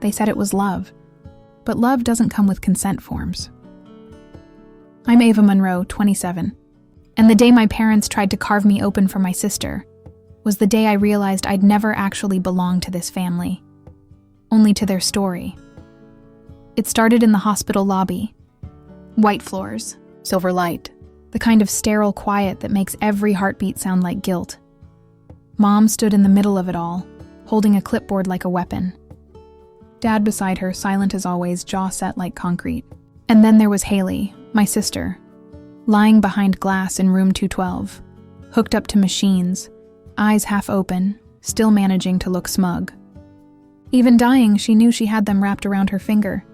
They said it was love. But love doesn't come with consent forms. I'm Ava Monroe, 27. And the day my parents tried to carve me open for my sister was the day I realized I'd never actually belonged to this family, only to their story. It started in the hospital lobby. White floors, silver light, the kind of sterile quiet that makes every heartbeat sound like guilt. Mom stood in the middle of it all, holding a clipboard like a weapon. Dad beside her, silent as always, jaw set like concrete. And then there was Haley, my sister, lying behind glass in room 212, hooked up to machines, eyes half open, still managing to look smug. Even dying, she knew she had them wrapped around her finger.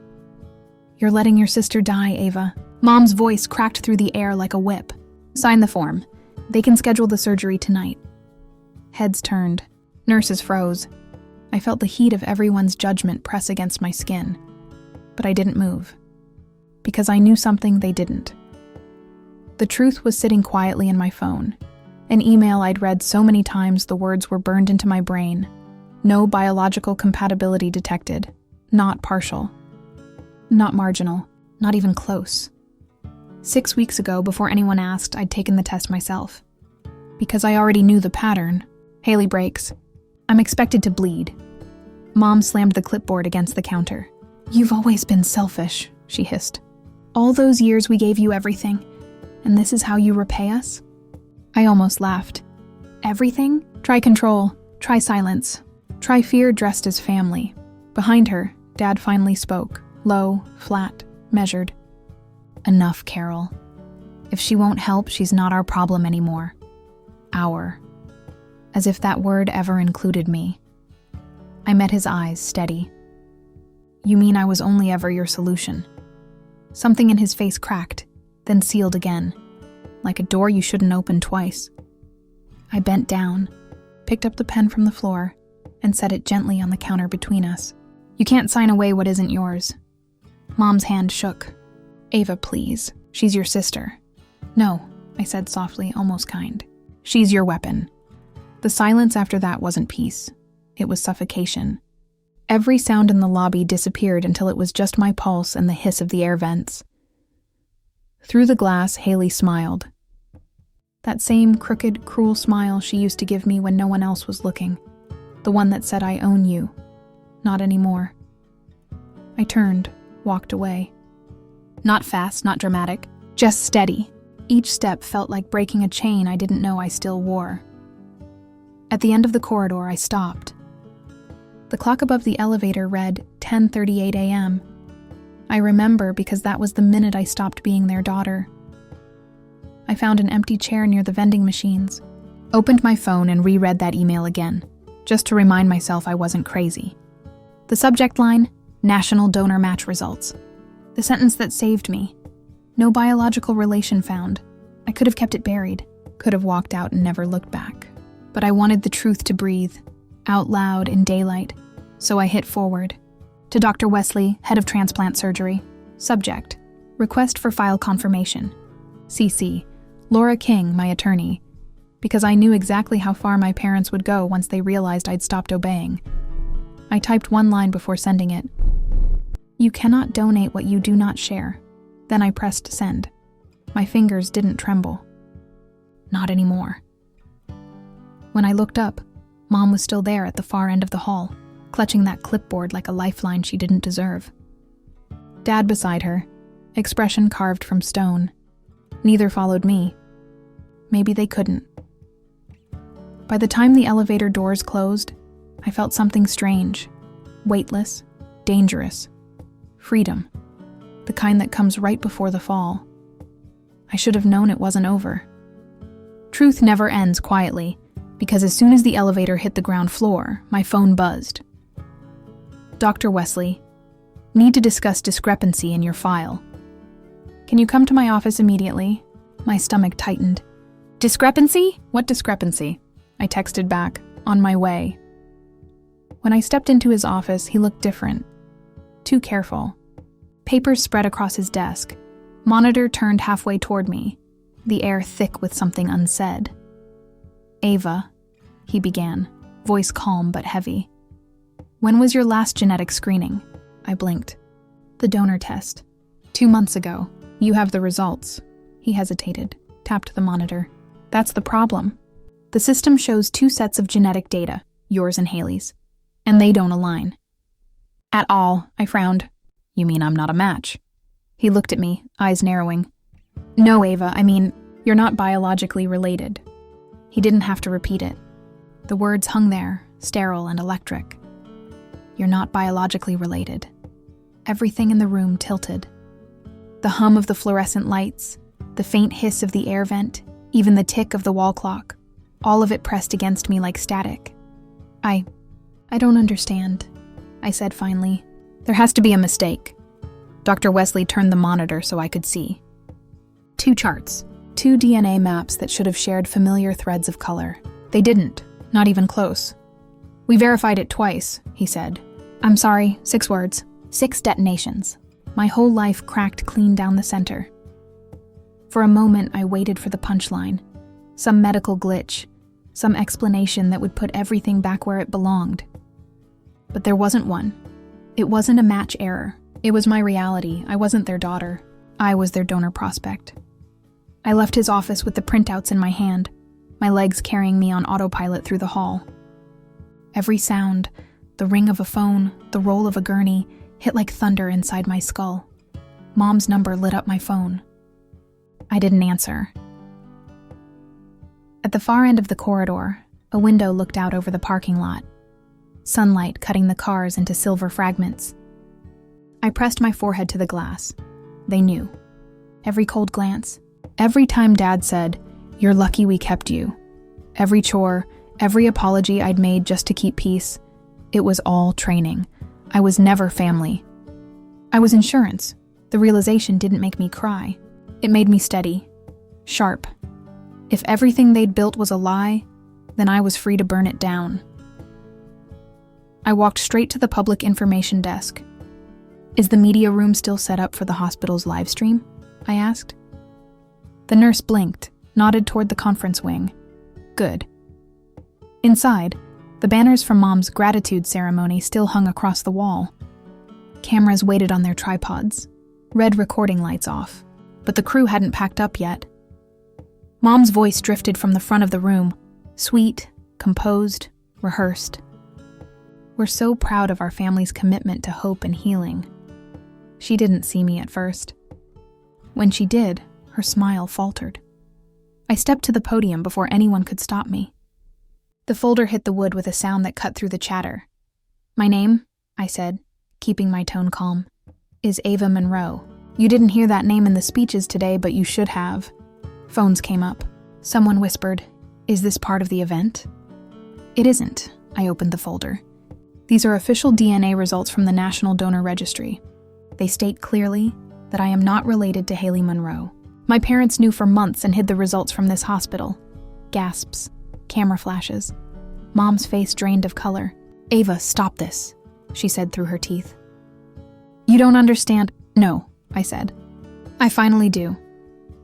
"You're letting your sister die, Ava." Mom's voice cracked through the air like a whip. "Sign the form. They can schedule the surgery tonight." Heads turned. Nurses froze. I felt the heat of everyone's judgment press against my skin. But I didn't move. Because I knew something they didn't. The truth was sitting quietly in my phone. An email I'd read so many times the words were burned into my brain. No biological compatibility detected. Not partial. Not marginal. Not even close. 6 weeks ago, before anyone asked, I'd taken the test myself. Because I already knew the pattern. Haley breaks. I'm expected to bleed. Mom slammed the clipboard against the counter. "You've always been selfish," she hissed. "All those years we gave you everything, and this is how you repay us?" I almost laughed. Everything? Try control. Try silence. Try fear dressed as family. Behind her, Dad finally spoke. Low, flat, measured. "Enough, Carol. If she won't help, she's not our problem anymore. Our." As if that word ever included me. I met his eyes, steady. "You mean I was only ever your solution?" Something in his face cracked, then sealed again, like a door you shouldn't open twice. I bent down, picked up the pen from the floor, and set it gently on the counter between us. "You can't sign away what isn't yours." Mom's hand shook. "Ava, please. She's your sister." "No," I said softly, almost kind. "She's your weapon." The silence after that wasn't peace. It was suffocation. Every sound in the lobby disappeared until it was just my pulse and the hiss of the air vents. Through the glass, Haley smiled. That same crooked, cruel smile she used to give me when no one else was looking. The one that said, "I own you." Not anymore. I turned, walked away. Not fast, not dramatic, just steady. Each step felt like breaking a chain I didn't know I still wore. At the end of the corridor, I stopped. The clock above the elevator read 10:38 a.m. I remember because that was the minute I stopped being their daughter. I found an empty chair near the vending machines, opened my phone and reread that email again, just to remind myself I wasn't crazy. The subject line, National Donor Match Results. The sentence that saved me. No biological relation found. I could have kept it buried, could have walked out and never looked back. But I wanted the truth to breathe, out loud in daylight, so I hit forward. To Dr. Wesley, head of transplant surgery. Subject, request for file confirmation. CC, Laura King, my attorney, because I knew exactly how far my parents would go once they realized I'd stopped obeying. I typed one line before sending it. "You cannot donate what you do not share." Then I pressed send. My fingers didn't tremble. Not anymore. When I looked up, Mom was still there at the far end of the hall, clutching that clipboard like a lifeline she didn't deserve. Dad beside her, expression carved from stone. Neither followed me. Maybe they couldn't. By the time the elevator doors closed, I felt something strange, weightless, dangerous. Freedom, the kind that comes right before the fall. I should have known it wasn't over. Truth never ends quietly, because as soon as the elevator hit the ground floor, my phone buzzed. "Dr. Wesley, need to discuss discrepancy in your file. Can you come to my office immediately?" My stomach tightened. "Discrepancy? What discrepancy?" I texted back, "On my way." When I stepped into his office, he looked different. Too careful. Papers spread across his desk. Monitor turned halfway toward me, the air thick with something unsaid. "Ava," he began, voice calm but heavy. When was your last genetic screening? I blinked. The donor test. 2 months ago. You have the results. He hesitated, tapped the monitor. That's the problem. The system shows 2 sets of genetic data, yours and Haley's, and they don't align. At all, I frowned. You mean I'm not a match? He looked at me, eyes narrowing. No, Ava, I mean, you're not biologically related. He didn't have to repeat it. The words hung there, sterile and electric. You're not biologically related. Everything in the room tilted. The hum of the fluorescent lights, the faint hiss of the air vent, even the tick of the wall clock, all of it pressed against me like static. I don't understand, I said finally. There has to be a mistake. Dr. Wesley turned the monitor so I could see. 2 charts, 2 DNA maps that should have shared familiar threads of color. They didn't, not even close. We verified it twice, he said. I'm sorry, 6 words, 6 detonations. My whole life cracked clean down the center. For a moment, I waited for the punchline, some medical glitch, some explanation that would put everything back where it belonged. But there wasn't one. It wasn't a match error. It was my reality. I wasn't their daughter. I was their donor prospect. I left his office with the printouts in my hand, my legs carrying me on autopilot through the hall. Every sound, the ring of a phone, the roll of a gurney, hit like thunder inside my skull. Mom's number lit up my phone. I didn't answer. At the far end of the corridor, a window looked out over the parking lot, sunlight cutting the cars into silver fragments. I pressed my forehead to the glass. They knew. Every cold glance, every time Dad said, "You're lucky we kept you." Every chore, every apology I'd made just to keep peace, it was all training. I was never family. I was insurance. The realization didn't make me cry. It made me steady, sharp. If everything they'd built was a lie, then I was free to burn it down. I walked straight to the public information desk. Is the media room still set up for the hospital's live stream? I asked. The nurse blinked, nodded toward the conference wing. Good. Inside, the banners from Mom's gratitude ceremony still hung across the wall. Cameras waited on their tripods, red recording lights off, but the crew hadn't packed up yet. Mom's voice drifted from the front of the room, sweet, composed, rehearsed. We're so proud of our family's commitment to hope and healing. She didn't see me at first. When she did, her smile faltered. I stepped to the podium before anyone could stop me. The folder hit the wood with a sound that cut through the chatter. My name, I said, keeping my tone calm, is Ava Monroe. You didn't hear that name in the speeches today, but you should have. Phones came up. Someone whispered, "Is this part of the event?" It isn't. I opened the folder. These are official DNA results from the National Donor Registry. They state clearly that I am not related to Haley Monroe. My parents knew for months and hid the results from this hospital. Gasps. Camera flashes. Mom's face drained of color. "Ava, stop this," she said through her teeth. "You don't understand." "No," I said. "I finally do."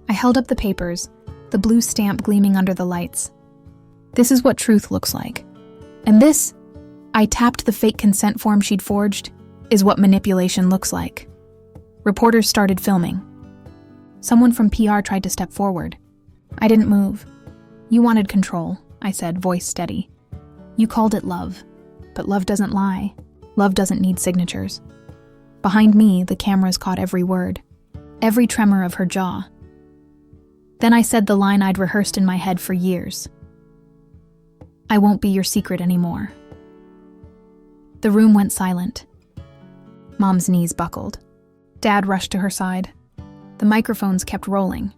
I held up the papers, the blue stamp gleaming under the lights. "This is what truth looks like. And this," I tapped the fake consent form she'd forged, "is what manipulation looks like." Reporters started filming. Someone from PR tried to step forward. I didn't move. "You wanted control," I said, voice steady. "You called it love, but love doesn't lie. Love doesn't need signatures." Behind me, the cameras caught every word, every tremor of her jaw. Then I said the line I'd rehearsed in my head for years. "I won't be your secret anymore." The room went silent. Mom's knees buckled. Dad rushed to her side. The microphones kept rolling.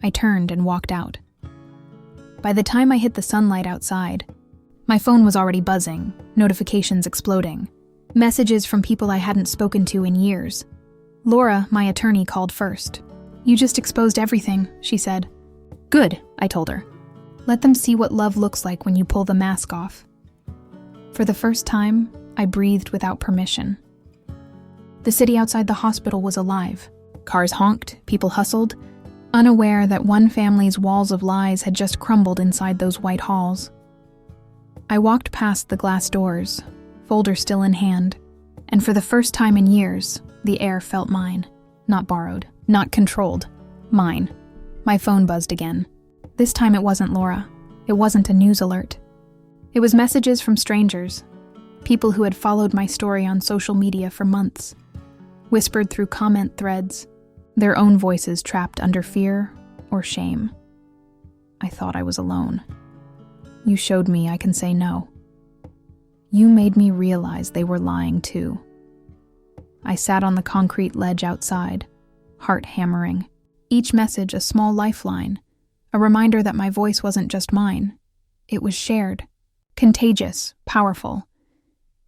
I turned and walked out. By the time I hit the sunlight outside, my phone was already buzzing, notifications exploding, messages from people I hadn't spoken to in years. Laura, my attorney, called first. "You just exposed everything," she said. "Good," I told her. "Let them see what love looks like when you pull the mask off." For the first time, I breathed without permission. The city outside the hospital was alive. Cars honked, people hustled, unaware that one family's walls of lies had just crumbled inside those white halls. I walked past the glass doors, folder still in hand, and for the first time in years, the air felt mine. Not borrowed, not controlled, mine. My phone buzzed again. This time it wasn't Laura. It wasn't a news alert. It was messages from strangers, people who had followed my story on social media for months, whispered through comment threads, their own voices trapped under fear or shame. I thought I was alone. You showed me I can say no. You made me realize they were lying too. I sat on the concrete ledge outside, heart hammering. Each message a small lifeline, a reminder that my voice wasn't just mine. It was shared, contagious, powerful.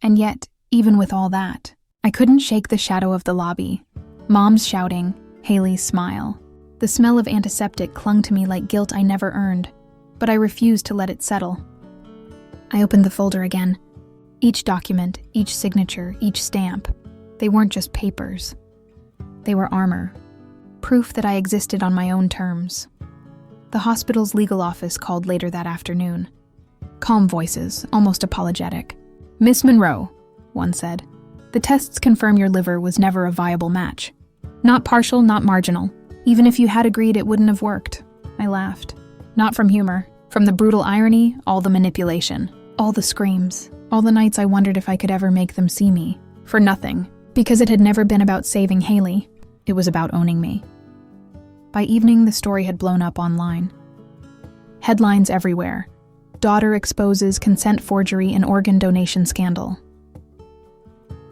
And yet, even with all that, I couldn't shake the shadow of the lobby. Mom's shouting, Haley's smile. The smell of antiseptic clung to me like guilt I never earned, but I refused to let it settle. I opened the folder again. Each document, each signature, each stamp, they weren't just papers. They were armor, proof that I existed on my own terms. The hospital's legal office called later that afternoon. Calm voices, almost apologetic. "Miss Monroe," one said, "the tests confirm your liver was never a viable match. Not partial, not marginal. Even if you had agreed, it wouldn't have worked." I laughed. Not from humor, from the brutal irony, all the manipulation, all the screams, all the nights I wondered if I could ever make them see me. For nothing, because it had never been about saving Haley. It was about owning me. By evening, the story had blown up online. Headlines everywhere. Daughter exposes consent forgery and organ donation scandal.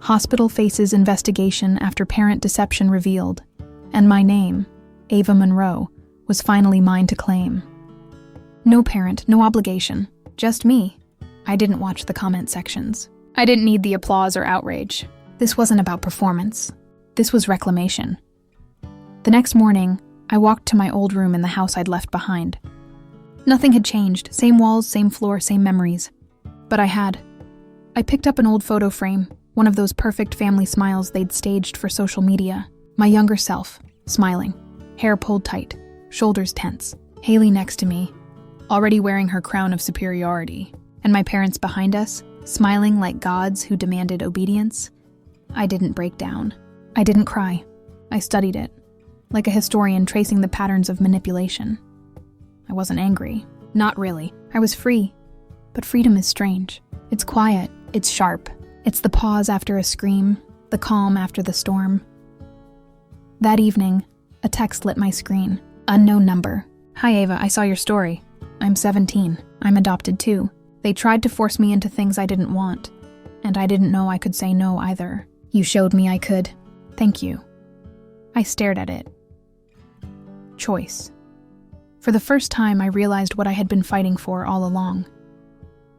Hospital faces investigation after parent deception revealed. And my name, Ava Monroe, was finally mine to claim. No parent, no obligation, just me. I didn't watch the comment sections. I didn't need the applause or outrage. This wasn't about performance. This was reclamation. The next morning, I walked to my old room in the house I'd left behind. Nothing had changed, same walls, same floor, same memories. But I picked up an old photo frame, one of those perfect family smiles they'd staged for social media. My younger self, smiling, hair pulled tight, shoulders tense, Haley next to me, already wearing her crown of superiority, and my parents behind us, smiling like gods who demanded obedience. I didn't break down. I didn't cry. I studied it, like a historian tracing the patterns of manipulation. I wasn't angry. Not really. I was free. But freedom is strange. It's quiet. It's sharp. It's the pause after a scream, the calm after the storm. That evening, a text lit my screen. Unknown number. "Hi Ava, I saw your story. I'm 17. I'm adopted too. They tried to force me into things I didn't want. And I didn't know I could say no either. You showed me I could. Thank you." I stared at it. Choice. For the first time, I realized what I had been fighting for all along.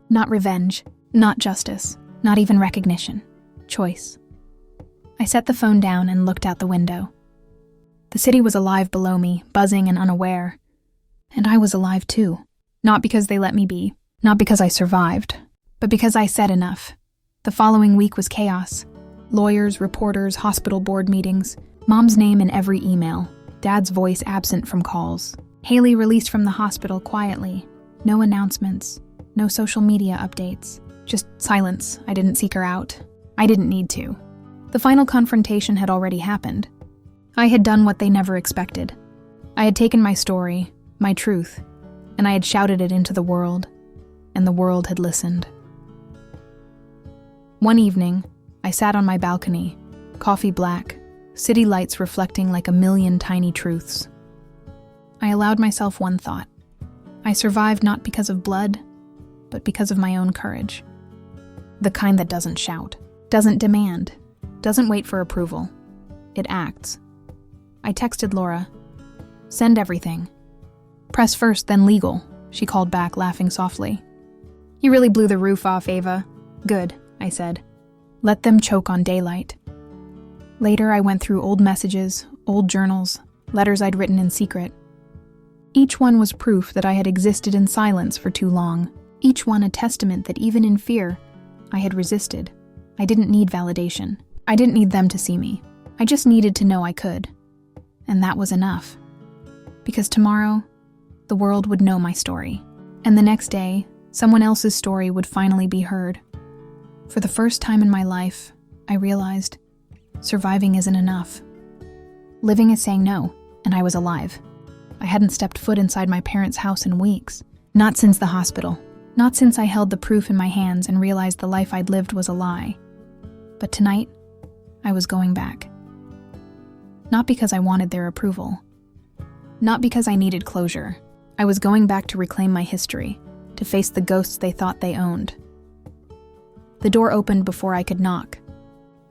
Not revenge, not justice, not even recognition. Choice. I set the phone down and looked out the window. The city was alive below me, buzzing and unaware. And I was alive too. Not because they let me be, not because I survived, but because I said enough. The following week was chaos. Lawyers, reporters, hospital board meetings, Mom's name in every email, Dad's voice absent from calls. Haley released from the hospital quietly. No announcements, no social media updates. Just silence. I didn't seek her out. I didn't need to. The final confrontation had already happened. I had done what they never expected. I had taken my story, my truth, and I had shouted it into the world, and the world had listened. One evening, I sat on my balcony, coffee black, city lights reflecting like a million tiny truths. I allowed myself one thought. I survived not because of blood, but because of my own courage. The kind that doesn't shout, doesn't demand, doesn't wait for approval. It acts. I texted Laura. "Send everything. Press first, then legal," she called back, laughing softly. "You really blew the roof off, Ava." "Good," I said. "Let them choke on daylight." Later, I went through old messages, old journals, letters I'd written in secret. Each one was proof that I had existed in silence for too long. Each one a testament that even in fear, I had resisted. I didn't need validation. I didn't need them to see me. I just needed to know I could. And that was enough. Because tomorrow, the world would know my story. And the next day, someone else's story would finally be heard. For the first time in my life, I realized surviving isn't enough. Living is saying no, and I was alive. I hadn't stepped foot inside my parents' house in weeks. Not since the hospital. Not since I held the proof in my hands and realized the life I'd lived was a lie. But tonight, I was going back. Not because I wanted their approval. Not because I needed closure. I was going back to reclaim my history, to face the ghosts they thought they owned. The door opened before I could knock.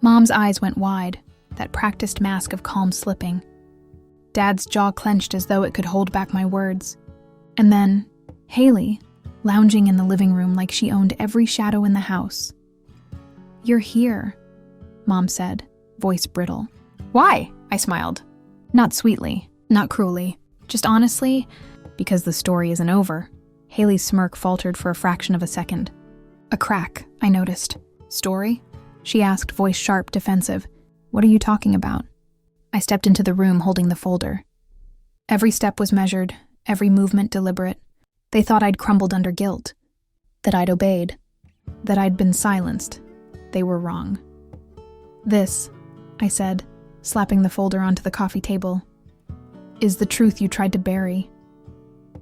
Mom's eyes went wide, that practiced mask of calm slipping. Dad's jaw clenched as though it could hold back my words. And then, Haley, lounging in the living room like she owned every shadow in the house. "You're here," Mom said, voice brittle. "Why?" I smiled. Not sweetly, not cruelly, just honestly, because the story isn't over. Haley's smirk faltered for a fraction of a second. A crack, I noticed. "Story?" she asked, voice sharp, defensive. "What are you talking about?" I stepped into the room holding the folder. Every step was measured, every movement deliberate. They thought I'd crumbled under guilt, that I'd obeyed, that I'd been silenced. They were wrong. "This," I said, slapping the folder onto the coffee table, "is the truth you tried to bury.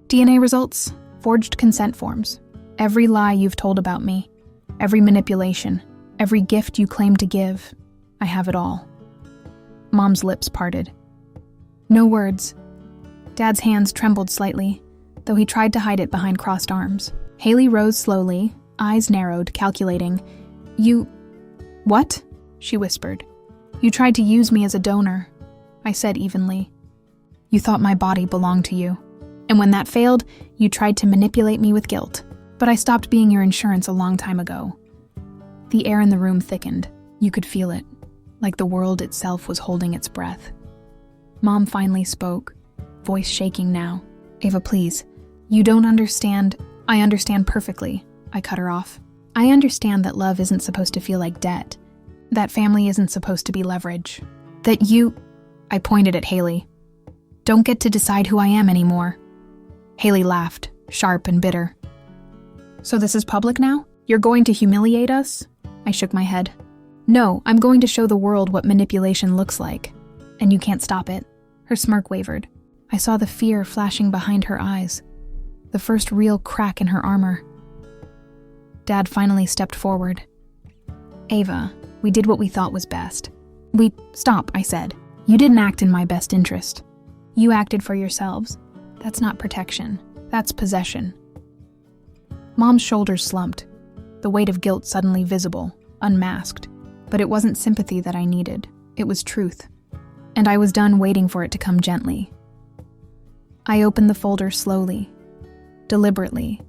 DNA results, forged consent forms, every lie you've told about me, every manipulation, every gift you claimed to give. I have it all." Mom's lips parted. No words. Dad's hands trembled slightly, though he tried to hide it behind crossed arms. Haley rose slowly, eyes narrowed, calculating. "You... what?" she whispered. "You tried to use me as a donor," I said evenly. "You thought my body belonged to you. And when that failed, you tried to manipulate me with guilt. But I stopped being your insurance a long time ago." The air in the room thickened. You could feel it, like the world itself was holding its breath. Mom finally spoke, voice shaking now. "Ava, please. You don't understand." "I understand perfectly," I cut her off. "I understand that love isn't supposed to feel like debt. That family isn't supposed to be leverage. That you..." I pointed at Haley. "Don't get to decide who I am anymore." Haley laughed, sharp and bitter. "So this is public now? You're going to humiliate us?" I shook my head. "No, I'm going to show the world what manipulation looks like. And you can't stop it." Her smirk wavered. I saw the fear flashing behind her eyes, the first real crack in her armor. Dad finally stepped forward. "Ava, we did what we thought was best." Stop, I said. "You didn't act in my best interest. You acted for yourselves. That's not protection. That's possession." Mom's shoulders slumped, the weight of guilt suddenly visible, unmasked. But it wasn't sympathy that I needed. It was truth. And I was done waiting for it to come gently. I opened the folder slowly, deliberately,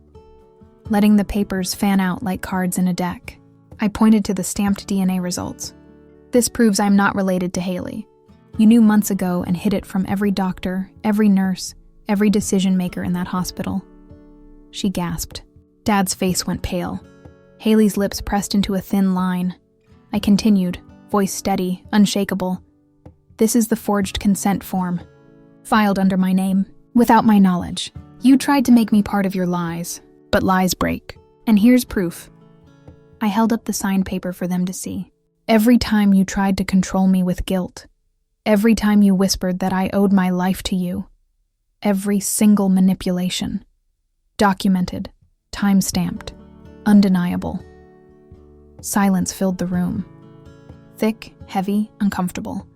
letting the papers fan out like cards in a deck. I pointed to the stamped DNA results. "This proves I'm not related to Haley. You knew months ago and hid it from every doctor, every nurse, every decision-maker in that hospital." She gasped. Dad's face went pale. Haley's lips pressed into a thin line. I continued, voice steady, unshakable. "This is the forged consent form, filed under my name, without my knowledge. You tried to make me part of your lies, but lies break. And here's proof." I held up the signed paper for them to see. "Every time you tried to control me with guilt, every time you whispered that I owed my life to you, every single manipulation. Documented, time-stamped, undeniable." Silence filled the room. Thick, heavy, uncomfortable.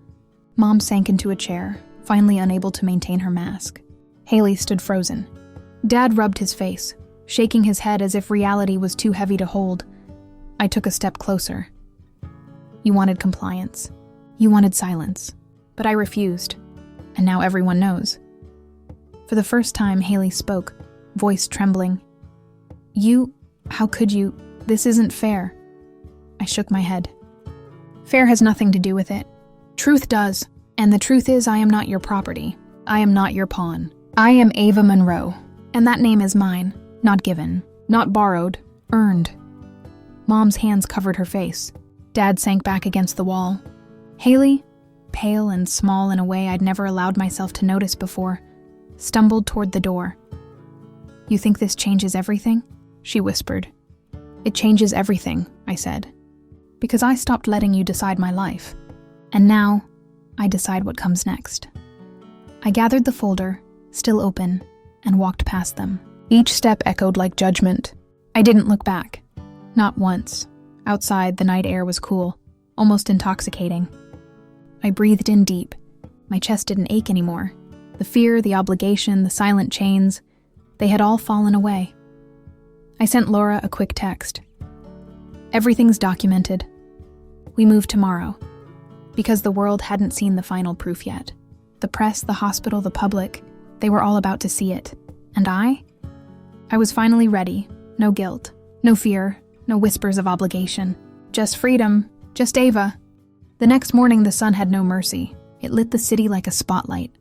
Mom sank into a chair, finally unable to maintain her mask. Haley stood frozen. Dad rubbed his face, shaking his head as if reality was too heavy to hold. I took a step closer. "You wanted compliance. You wanted silence. But I refused. And now everyone knows." For the first time, Haley spoke, voice trembling. How could you? This isn't fair." I shook my head. "Fair has nothing to do with it. Truth does. And the truth is I am not your property. I am not your pawn. I am Ava Monroe. And that name is mine. Not given. Not borrowed. Earned." Mom's hands covered her face. Dad sank back against the wall. Haley, pale and small in a way I'd never allowed myself to notice before, stumbled toward the door. "You think this changes everything?" she whispered. "It changes everything," I said, because I stopped letting you decide my life. And now, I decide what comes next. I gathered the folder, still open, and walked past them. Each step echoed like judgment. I didn't look back. Not once. Outside, the night air was cool, almost intoxicating. I breathed in deep. My chest didn't ache anymore. The fear, the obligation, the silent chains, they had all fallen away. I sent Laura a quick text. Everything's documented. We move tomorrow. Because the world hadn't seen the final proof yet. The press, the hospital, the public, they were all about to see it. And I was finally ready. No guilt, no fear, no whispers of obligation. Just freedom, just Ava. The next morning, the sun had no mercy. It lit the city like a spotlight,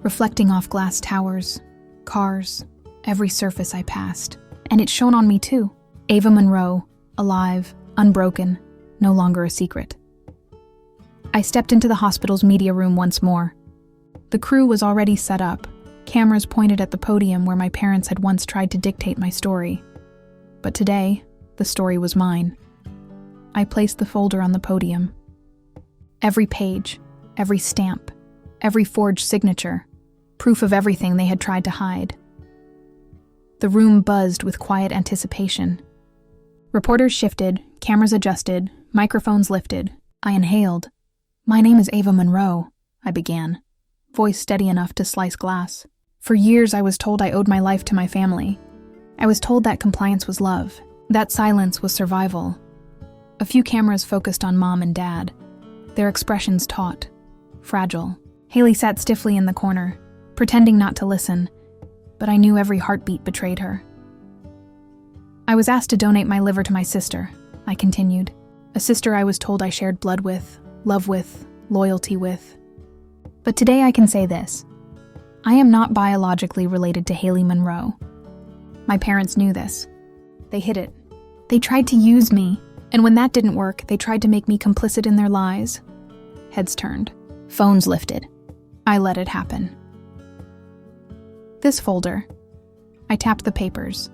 reflecting off glass towers, cars, every surface I passed. And it shone on me too. Ava Monroe, alive, unbroken, no longer a secret. I stepped into the hospital's media room once more. The crew was already set up, cameras pointed at the podium where my parents had once tried to dictate my story. But today, the story was mine. I placed the folder on the podium. Every page, every stamp, every forged signature, proof of everything they had tried to hide. The room buzzed with quiet anticipation. Reporters shifted, cameras adjusted, microphones lifted. I inhaled. "My name is Ava Monroe," I began, voice steady enough to slice glass. For years I was told I owed my life to my family. I was told that compliance was love, that silence was survival. A few cameras focused on Mom and Dad, their expressions taut, fragile. Haley sat stiffly in the corner, pretending not to listen, but I knew every heartbeat betrayed her. "I was asked to donate my liver to my sister," I continued. "A sister I was told I shared blood with, love with, loyalty with. But today I can say this. I am not biologically related to Haley Monroe. My parents knew this. They hid it. They tried to use me, and when that didn't work, they tried to make me complicit in their lies." Heads turned. Phones lifted. I let it happen. This folder. I tapped the papers,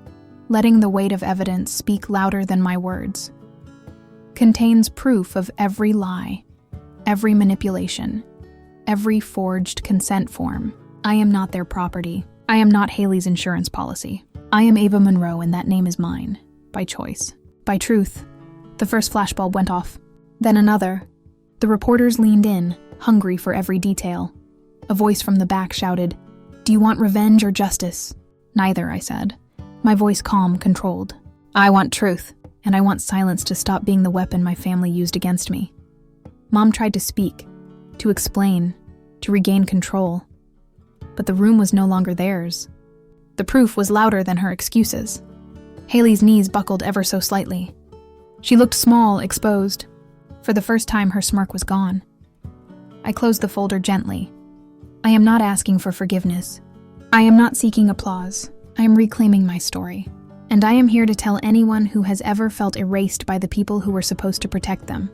letting the weight of evidence speak louder than my words. Contains proof of every lie, every manipulation, every forged consent form. I am not their property. I am not Haley's insurance policy. I am Ava Monroe, and that name is mine, by choice, by truth. The first flashbulb went off, then another. The reporters leaned in, hungry for every detail. A voice from the back shouted, "Do you want revenge or justice?" "Neither," I said, my voice calm, controlled. "I want truth, and I want silence to stop being the weapon my family used against me." Mom tried to speak, to explain, to regain control. But the room was no longer theirs. The proof was louder than her excuses. Haley's knees buckled ever so slightly. She looked small, exposed. For the first time, her smirk was gone. I closed the folder gently. I am not asking for forgiveness. I am not seeking applause. I am reclaiming my story. And I am here to tell anyone who has ever felt erased by the people who were supposed to protect them.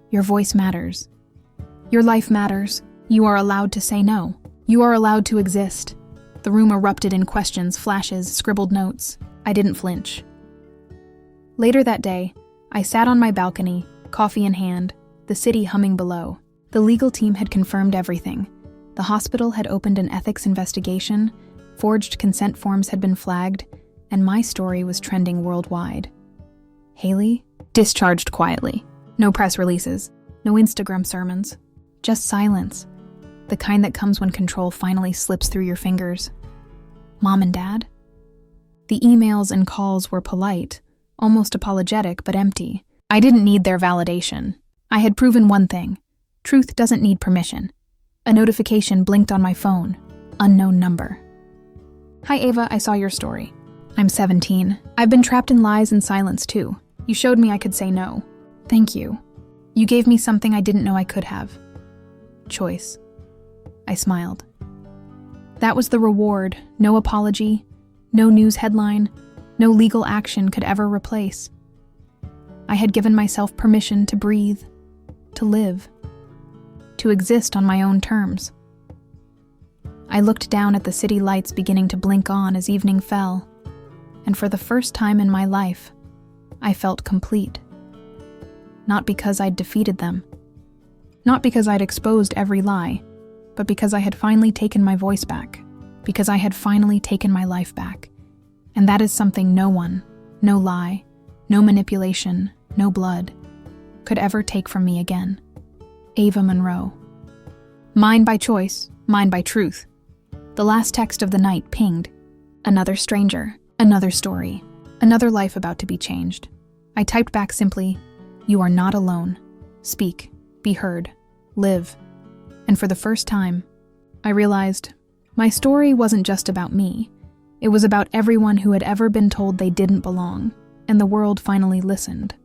Your voice matters. Your life matters. You are allowed to say no. You are allowed to exist. The room erupted in questions, flashes, scribbled notes. I didn't flinch. Later that day, I sat on my balcony, coffee in hand, the city humming below. The legal team had confirmed everything. The hospital had opened an ethics investigation, forged consent forms had been flagged, and my story was trending worldwide. Haley? Discharged quietly. No press releases, no Instagram sermons, just silence. The kind that comes when control finally slips through your fingers. Mom and Dad? The emails and calls were polite, almost apologetic, but empty. I didn't need their validation. I had proven one thing. Truth doesn't need permission. A notification blinked on my phone. Unknown number. "Hi Ava, I saw your story. I'm 17. I've been trapped in lies and silence too. You showed me I could say no. Thank you. You gave me something I didn't know I could have. Choice." I smiled. That was the reward. No apology, no news headline, no legal action could ever replace. I had given myself permission to breathe, to live, to exist on my own terms. I looked down at the city lights beginning to blink on as evening fell, and for the first time in my life, I felt complete. not because I'd defeated them. Not because I'd exposed every lie, but because I had finally taken my voice back, because I had finally taken my life back. And that is something no one, no lie, no manipulation, no blood, could ever take from me again. Ava Monroe. Mine by choice, mine by truth. The last text of the night pinged. Another stranger, another story, another life about to be changed. I typed back simply, "You are not alone. Speak, be heard, live." And for the first time, I realized my story wasn't just about me. It was about everyone who had ever been told they didn't belong, and the world finally listened.